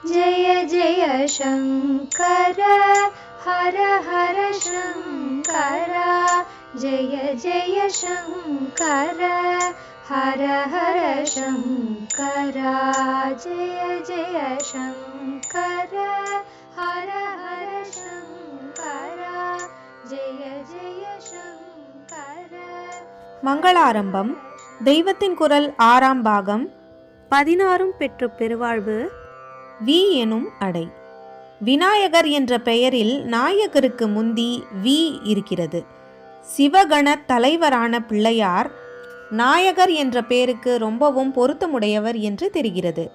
जय जय शङ्कर हर हर शङ्कर जय जय शङ्कर हर हर शङ्कर जय जय शङ्कर हर हर शङ्कर जय जय शङ्कर. மங்களாரம்பம் தெய்வத்தின் குரல் 6ஆம் பாகம் 16 பெற்று பெருவாழ்வு வி எனும் அடை. விநாயகர் என்ற பெயரில் நாயகருக்கு முந்தி வி இருக்கிறது. சிவகண தலைவரான பிள்ளையார் நாயகர் என்ற பெயருக்கு ரொம்பவும் பொருத்தமுடையவர் என்று தெரிகிறது.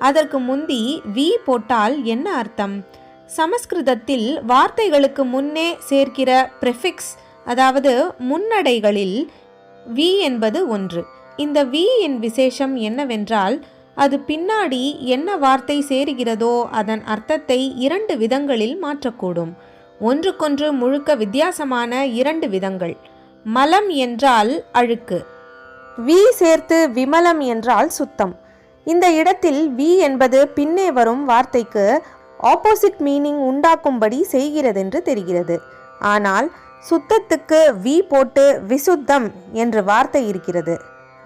அதற்கு முந்தி வி போட்டால் என்ன அர்த்தம்? சமஸ்கிருதத்தில் வார்த்தைகளுக்கு முன்னே சேர்க்கிற ப்ரெஃபிக்ஸ், அதாவது முன்னடைகளில் வி என்பது ஒன்று. இந்த வி இன் விசேஷம் என்னவென்றால், அது பின்னாடி என்ன வார்த்தை சேருகிறதோ அதன் அர்த்தத்தை 2 விதங்களில் மாற்றக்கூடும். ஒன்றுக்கொன்று முழுக்க வித்தியாசமான 2 விதங்கள். மலம் என்றால் அழுக்கு, வி சேர்த்து விமலம் என்றால் சுத்தம். இந்த இடத்தில் வி என்பது பின்னே வரும் வார்த்தைக்கு ஆப்போசிட் மீனிங் உண்டாக்கும்படி செய்கிறதென்று தெரிகிறது. ஆனால் சுத்தத்துக்கு வி போட்டு விசுத்தம் என்று வார்த்தை இருக்கிறது.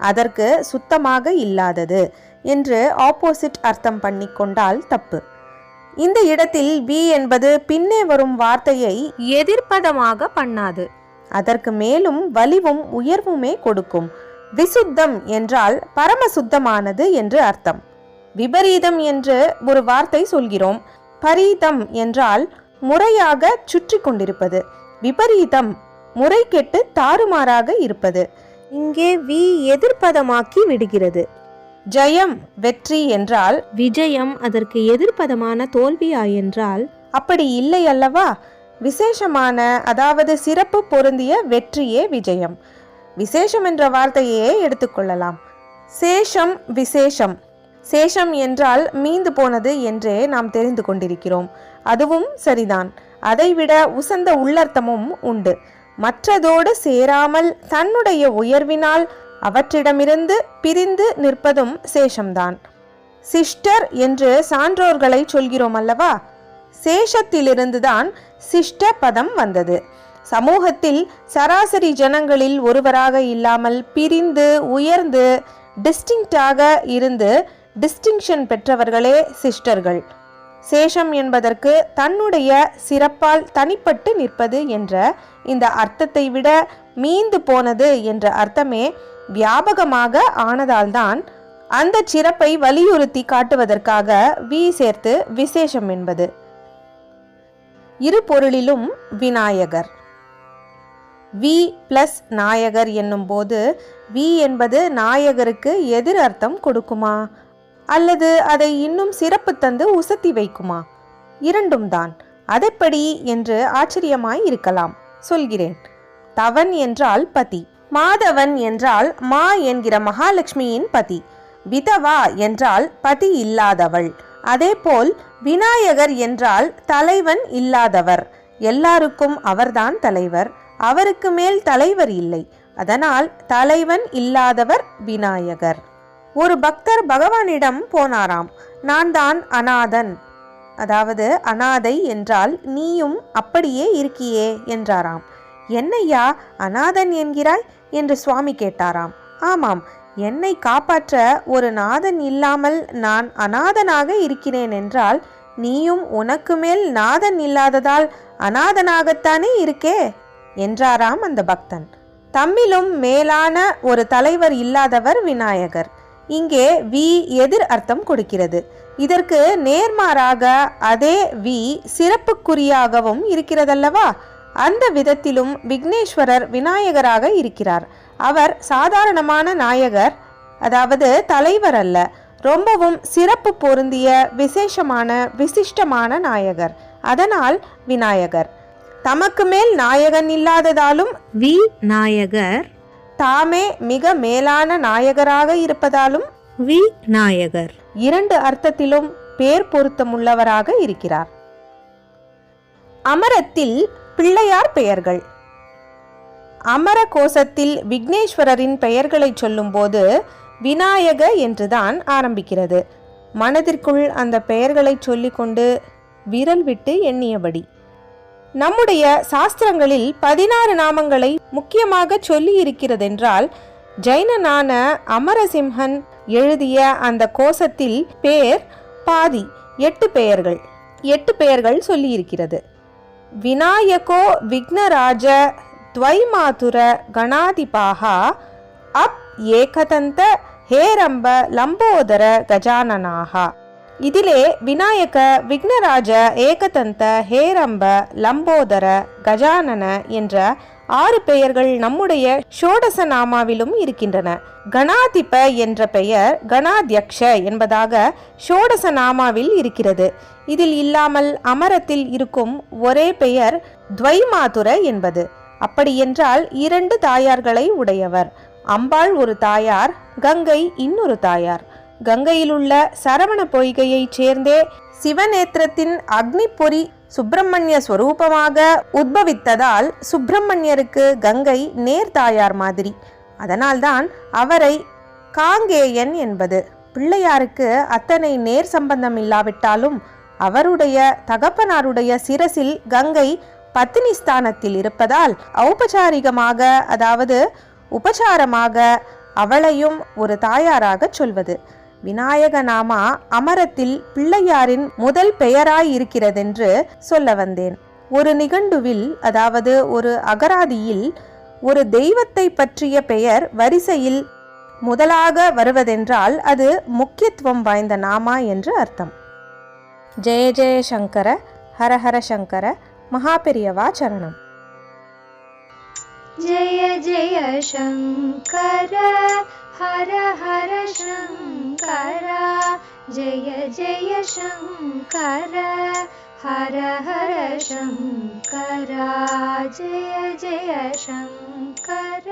அதற்கு சுத்தமாக இல்லாதது என்று ஆப்போசிட் அர்த்தம் பண்ணி கொண்டால் தப்பு. இந்த இடத்தில் வி என்பது பின்னே வரும் வார்த்தையை எதிர்ப்பதமாக பண்ணாது, அதற்கு மேலும் வலிவும் உயர்வுமே கொடுக்கும். விசுத்தம் என்றால் பரமசுத்தமானது என்று அர்த்தம். விபரீதம் என்று ஒரு வார்த்தை சொல்கிறோம். பரீதம் என்றால் முறையாக சுற்றி கொண்டிருப்பது. விபரீதம் முறை கெட்டு தாறுமாறாக இருப்பது. இங்கே வி எதிர்ப்பதமாக்கி விடுகிறது. ஜெயம் வெற்றி என்றால் விஜயம் அதற்கு எதிர்ப்பதமான தோல்வியா என்றால் அப்படி இல்லை அல்லவா? விசேஷமான, அதாவது சிறப்பு பொருந்திய வெற்றியே விஜயம். விசேஷம் என்ற வார்த்தையே எடுத்துக்கொள்ளலாம். சேஷம் விசேஷம். சேஷம் என்றால் மீந்து போனது என்றே நாம் தெரிந்து கொண்டிருக்கிறோம். அதுவும் சரிதான். அதைவிட உசந்த உள்ளர்த்தமும் உண்டு. மற்றதோடு சேராமல் தன்னுடைய உயர்வினால் அவற்றிடமிருந்து பிரிந்து நிற்பதும் சேஷம்தான். சிஷ்டர் என்று சான்றோர்களை சொல்கிறோம் அல்லவா? சேஷத்திலிருந்துதான் சிஷ்ட பதம் வந்தது. சமூகத்தில் சராசரி ஜனங்களில் ஒருவராக இல்லாமல் பிரிந்து உயர்ந்து டிஸ்டிங்டாக இருந்து டிஸ்டிங்ஷன் பெற்றவர்களே சிஷ்டர்கள். சேஷம் என்பதற்கு தன்னுடைய சிறப்பால் தனிப்பட்டு நிற்பது என்ற இந்த அர்த்தத்தை விட மீந்து போனது என்ற அர்த்தமே வியாபகமாக ஆனதால்தான் அந்த சிறப்பை வலியுறுத்தி காட்டுவதற்காக வி சேர்த்து விசேஷம் என்பது. இரு பொருளிலும் விநாயகர். வி பிளஸ் நாயகர் என்னும் போது வி என்பது நாயகருக்கு எதிர் அர்த்தம் கொடுக்குமா, அல்லது அதை இன்னும் சிறப்பு தந்து உசத்தி வைக்குமா? 2ம் தான். அதைப்படி என்று ஆச்சரியமாய் இருக்கலாம். சொல்கிறேன். தவன் என்றால் பதி, மாதவன் என்றால் மா என்கிற மகாலட்சுமியின் பதி, விதவா என்றால் பதி இல்லாதவள். அதேபோல் விநாயகர் என்றால் தலைவன் இல்லாதவர். எல்லாருக்கும் அவர்தான் தலைவர், அவருக்கு மேல் தலைவர் இல்லை. அதனால் தலைவன் இல்லாதவர் விநாயகர். ஒரு பக்தர் பகவானிடம் போனாராம். நான் தான் அநாதன், அதாவது அநாதை என்றால் நீயும் அப்படியே இருக்கியே என்றாராம். என்னையா அநாதன் என்கிறாய் என்று சுவாமி கேட்டாராம். ஆமாம், என்னை காப்பாற்ற ஒரு நாதன் இல்லாமல் நான் அநாதனாக இருக்கிறேன் என்றால் நீயும் உனக்கு மேல் நாதன் இல்லாததால் அநாதனாகத்தானே இருக்கே என்றாராம் அந்த பக்தன். தம்மிலும் மேலான ஒரு தலைவர் இல்லாதவர் விநாயகர். இங்கே வி எதிர் அர்த்தம் கொடுக்கிறது. இதற்கு நேர்மாறாக அதே வி சிறப்புக்குரியாகவும் இருக்கிறதல்லவா? அந்த விதத்திலும் விக்னேஸ்வரர் விநாயகராக இருக்கிறார். அவர் சாதாரணமான நாயகர், அதாவது தலைவர் அல்ல, ரொம்பவும் சிறப்பு பொருந்திய விசேஷமான விசிஷ்டமான நாயகர். அதனால் விநாயகர். தமக்கு மேல் நாயகன் இல்லாததாலும் வி நாயகர், தாமே மிக மேலான நாயகராக இருப்பதாலும் வி நாயகர். 2 அர்த்தத்திலும் பேர் பொருத்தமுள்ளவராக இருக்கிறார். அமரத்தில் பிள்ளையார் பெயர்கள். அமர கோஷத்தில் விக்னேஸ்வரரின் பெயர்களை சொல்லும்போது விநாயக என்றுதான் ஆரம்பிக்கிறது. மனதிற்குள் அந்த பெயர்களை சொல்லிக்கொண்டு விரல் விட்டு எண்ணியபடி. நம்முடைய சாஸ்திரங்களில் 16 நாமங்களை முக்கியமாக சொல்லி இருக்கிறதென்றால், ஜைனனான அமரசிம்ஹன் எழுதிய அந்த கோசத்தில் பேர் பாதி 8 பெயர்கள் சொல்லி இருக்கிறது. விநாயகோ விக்னராஜ துவைமாதுர கணாதிபாகா அப் ஏகதந்த ஹேரம்ப லம்போதர கஜானனாகா. இதிலே விநாயக, விக்னராஜ, ஏகதந்த, ஹேரம்ப, லம்போதர, கஜானன என்ற 6 பெயர்கள் நம்முடைய ஷோடச நாமாவிலும் இருக்கின்றன. கணாதிப என்ற பெயர் கணாத்யக்ஷ என்பதாக ஷோடச நாமாவில் இருக்கிறது. இதில் இல்லாமல் அமரத்தில் இருக்கும் ஒரே பெயர் துவைமாதுர என்பது. அப்படியென்றால் 2 தாயார்களை உடையவர். அம்பாள் ஒரு தாயார், கங்கை இன்னொரு தாயார். கங்கையிலுள்ள சரவண பொய்கையைச் சேர்ந்தே சிவநேத்திரத்தின் அக்னி பொறி சுப்பிரமணிய ஸ்வரூபமாக உத்பவித்ததால் சுப்பிரமணியருக்கு கங்கை நேர்தாயார் மாதிரி. அதனால்தான் அவரை காங்கேயன் என்பது. பிள்ளையாருக்கு அத்தனை நேர் சம்பந்தம் இல்லாவிட்டாலும் அவருடைய தகப்பனாருடைய சிரசில் கங்கை பத்தினி ஸ்தானத்தில் இருப்பதால் ஔபச்சாரிகமாக, அதாவது உபசாரமாக அவளையும் ஒரு தாயாராக சொல்வது. விநாயக நாமா அமரத்தில் பிள்ளையாரின் முதல் பெயராயிருக்கிறதென்று சொல்ல வந்தேன். ஒரு நிகண்டுவில், அதாவது ஒரு அகராதியில் ஒரு தெய்வத்தை பற்றிய பெயர் வரிசையில் முதலாக வருவதென்றால் அது முக்கியத்துவம் வாய்ந்த நாமா என்று அர்த்தம். ஜெய ஜெய சங்கர, ஹரஹர சங்கர, மகாபெரியவா சரணம். जय जय शङ्कर हर हर शङ्कर, जय जय शङ्कर हर हर शङ्कर, जय जय शङ्कर।